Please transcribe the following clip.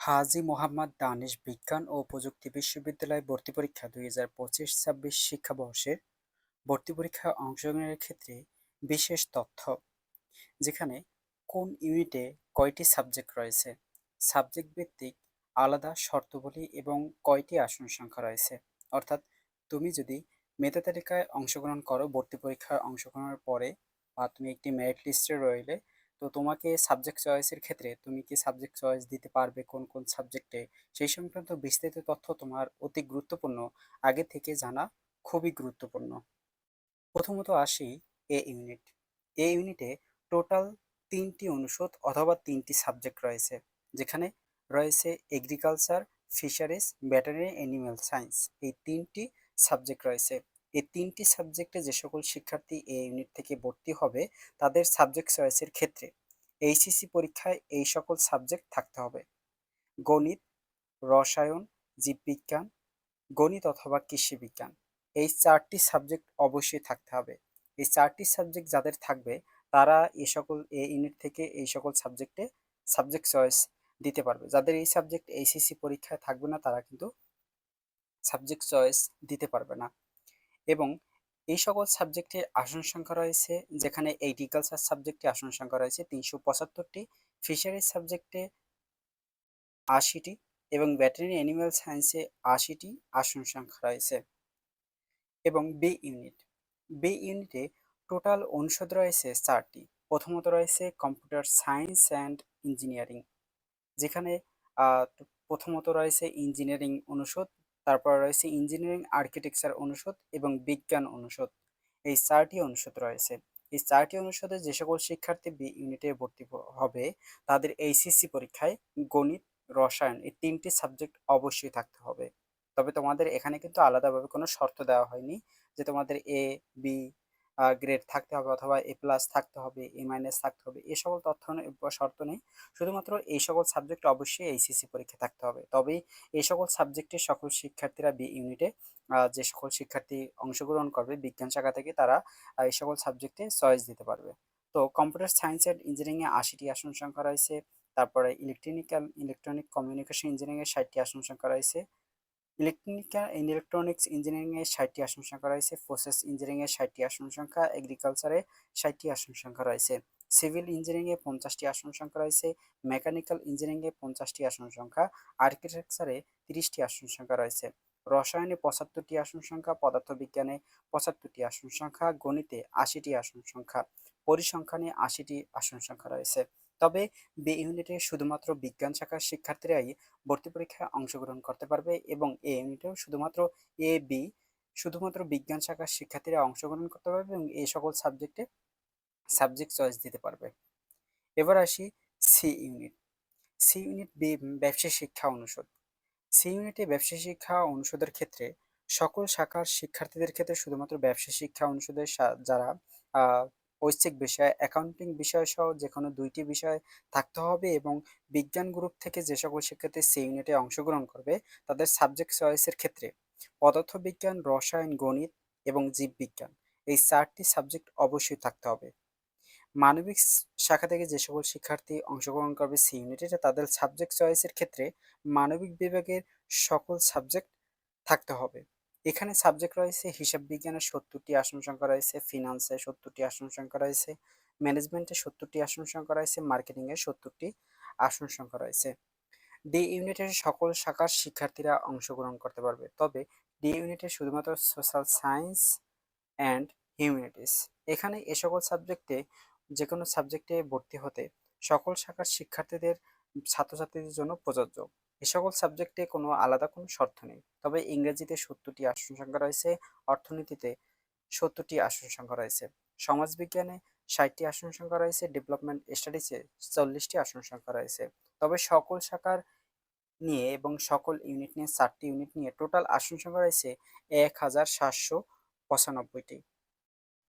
হাজী মোহাম্মদ দানিশ বিজ্ঞান ও প্রযুক্তি বিশ্ববিদ্যালয় ভর্তি পরীক্ষা 2025-26 শিক্ষাবর্ষের ভর্তি পরীক্ষায় অংশগ্রহণের ক্ষেত্রে বিশেষ তথ্য, যেখানে কোন ইউনিটে কয়টি সাবজেক্ট রয়েছে, সাবজেক্ট ভিত্তিক আলাদা শর্তাবলী এবং কয়টি আসন সংখ্যা রয়েছে। অর্থাৎ তুমি যদি মেধা তালিকায় অংশগ্রহণ করো ভর্তি পরীক্ষায় অংশগ্রহণের পরে, বা তুমি একটি মেরিট লিস্টে রইলে, তো তোমাকে সাবজেক্ট চয়েসের ক্ষেত্রে তুমি কি সাবজেক্ট চয়েস দিতে পারবে কোন কোন সাবজেক্টে, সেই সংক্রান্ত বিস্তারিত তথ্য তোমার অতি গুরুত্বপূর্ণ, আগে থেকে জানা খুবই গুরুত্বপূর্ণ। প্রথমত আসি এ ইউনিট। এ ইউনিটে টোটাল 3টি অনুষদ অথবা 3টি সাবজেক্ট রয়েছে, যেখানে রয়েছে agriculture, fisheries, veterinary, animal science. এই 3টি সাবজেক্ট রয়েছে। এই 3টি সাবজেক্টে যে সকল শিক্ষার্থী এই ইউনিট থেকে ভর্তি হবে, তাদের সাবজেক্ট চয়েসের ক্ষেত্রে এইচএসসি পরীক্ষায় এই সকল সাবজেক্ট থাকতে হবে: গণিত, রসায়ন, জীববিজ্ঞান, গণিত অথবা কৃষি বিজ্ঞান। এই 4টি সাবজেক্ট অবশ্যই থাকতে হবে। এই 4টি সাবজেক্ট যাদের থাকবে, তারা এই ইউনিট থেকে এই সকল সাবজেক্টে সাবজেক্ট চয়েস দিতে পারবে। যাদের এই সাবজেক্ট এইচএসসি পরীক্ষায় থাকবে না, তারা কিন্তু সাবজেক্ট চয়েস দিতে পারবে না। এবং এই সকল সাবজেক্টের আসন সংখ্যা রয়েছে, যেখানে এগ্রিকালচার সাবজেক্টে আসন সংখ্যা রয়েছে 375টি, ফিশারিজ সাবজেক্টে 80টি এবং ভেটেরিনারি অ্যানিম্যাল সায়েন্সে 80টি আসন সংখ্যা রয়েছে। এবং বি ইউনিট, বি ইউনিটে টোটাল অনুষদ রয়েছে 4টি। প্রথমত রয়েছে কম্পিউটার সায়েন্স অ্যান্ড ইঞ্জিনিয়ারিং, যেখানে প্রথমত রয়েছে ইঞ্জিনিয়ারিং অনুষদ, তারপর রয়েছে ইঞ্জিনিয়ারিং আর্কিটেকচার অনুষদ এবং বিজ্ঞান অনুষদ। এই 4টি অনুষদ রয়েছে। এই 4টি অনুষদে যে সকল শিক্ষার্থী বি ইউনিটে ভর্তি হবে, তাদের এইচএসসি পরীক্ষায় গণিত, রসায়ন এই 3টি সাবজেক্ট অবশ্যই থাকতে হবে। তবে তোমাদের এখানে কিন্তু আলাদাভাবে কোনো শর্ত দেওয়া হয়নি যে তোমাদের এ, বি গ্রেড থাকতে হবে অথবা এ প্লাস থাকতে হবে, এ মাইনাস থাকতে হবে, এ সকল তথ্য বা শর্ত নেই। শুধুমাত্র এই সকল সাবজেক্ট অবশ্যই এইচএসসি পরীক্ষা থাকতে হবে, তবেই এই সকল সাবজেক্টের সকল শিক্ষার্থীরা বি ইউনিটে, যে সকল শিক্ষার্থী অংশগ্রহণ করবে বিজ্ঞান শাখা থেকে, তারা এই সকল সাবজেক্টে চয়েস দিতে পারবে। তো কম্পিউটার সায়েন্স অ্যান্ড ইঞ্জিনিয়ারিংয়ে 80টি আসন সংখ্যা রয়েছে। তারপরে ইলেকট্রনিক কমিউনিকেশন ইঞ্জিনিয়ারিংয়ে 60টি আসন সংখ্যা রয়েছে। ইলেকট্রনিক্স ইঞ্জিনিয়ারিংয়ে 60টি আসন সংখ্যা রয়েছে। প্রসেস ইঞ্জিনিয়ারিংয়ে 60টি আসন সংখ্যা, এগ্রিকালচারে 60টি আসন সংখ্যা রয়েছে। সিভিল ইঞ্জিনিয়ারিংয়ে 50টি আসন সংখ্যা রয়েছে। মেকানিক্যাল ইঞ্জিনিয়ারিংয়ে 50টি আসন সংখ্যা, আর্কিটেকচারে 30টি আসন সংখ্যা রয়েছে। রসায়নে 75টি আসন সংখ্যা, পদার্থবিজ্ঞানে 75টি আসন সংখ্যা, গণিতে 80টি আসন সংখ্যা, পরিসংখ্যানে 80টি আসন সংখ্যা রয়েছে। তবে বি ইউনিটে শুধুমাত্র বিজ্ঞান শাখার শিক্ষার্থীরাই ভর্তি পরীক্ষায় অংশগ্রহণ করতে পারবে, এবং এ ইউনিটেও শুধুমাত্র এ, বি শুধুমাত্র বিজ্ঞান শাখার শিক্ষার্থীরা অংশগ্রহণ করতে পারবে এবং এই সকল সাবজেক্টে সাবজেক্ট চয়েস দিতে পারবে। এবার আসি সি ইউনিট। সি ইউনিট ব্যবসায় শিক্ষা অনুষদ। সি ইউনিটে ব্যবসায় শিক্ষা অনুষদের ক্ষেত্রে সকল শাখার শিক্ষার্থীদের ক্ষেত্রে শুধুমাত্র ব্যবসায় শিক্ষা অনুষদের যারা আহ, ঐচ্ছিক বিষয় অ্যাকাউন্টিং বিষয় সহ যে কোনো 2টি বিষয় থাকতে হবে, এবং বিজ্ঞান গ্রুপ থেকে যে সকল শিক্ষার্থী সি ইউনিটে অংশগ্রহণ করবে, তাদের সাবজেক্ট চয়েসের ক্ষেত্রে পদার্থবিজ্ঞান, রসায়ন, গণিত এবং জীববিজ্ঞান এই 4টি সাবজেক্ট অবশ্যই থাকতে হবে। মানবিক শাখা থেকে যে সকল শিক্ষার্থী অংশগ্রহণ করবে সি ইউনিটে, তাদের সাবজেক্ট চয়েসের ক্ষেত্রে মানবিক বিভাগের সকল সাবজেক্ট থাকতে হবে। এখানে সাবজেক্ট রয়েছে: হিসাব বিজ্ঞানের 70টি আসন সংখ্যা রয়েছে, ফিনান্সে 70টি আসন সংখ্যা রয়েছে, ম্যানেজমেন্টে 70টি আসন সংখ্যা রয়েছে, মার্কেটিংয়ে 70টি আসন সংখ্যা রয়েছে। ডি ইউনিটের সকল শাখার শিক্ষার্থীরা অংশগ্রহণ করতে পারবে, তবে ডি ইউনিটে শুধুমাত্র সোশ্যাল সায়েন্স অ্যান্ড হিউম্যানিটিস। এখানে এ সকল সাবজেক্টে যে কোনো সাবজেক্টে ভর্তি হতে সকল শাখার শিক্ষার্থীদের, ছাত্রছাত্রীদের জন্য প্রযোজ্য। এ সকল সাবজেক্টে কোনো আলাদা কোনো শর্ত নেই। তবে ইংরেজিতে 70টি আসন সংখ্যা রয়েছে, অর্থনীতিতে 70টি আসন সংখ্যা রয়েছে, সমাজবিজ্ঞানে 60টি আসন সংখ্যা রয়েছে, ডেভেলপমেন্ট স্টাডিজে 40টি আসন সংখ্যা রয়েছে। তবে সকল শাখার নিয়ে এবং সকল ইউনিট নিয়ে, 4টি ইউনিট নিয়ে টোটাল আসন সংখ্যা রয়েছে 1795টি।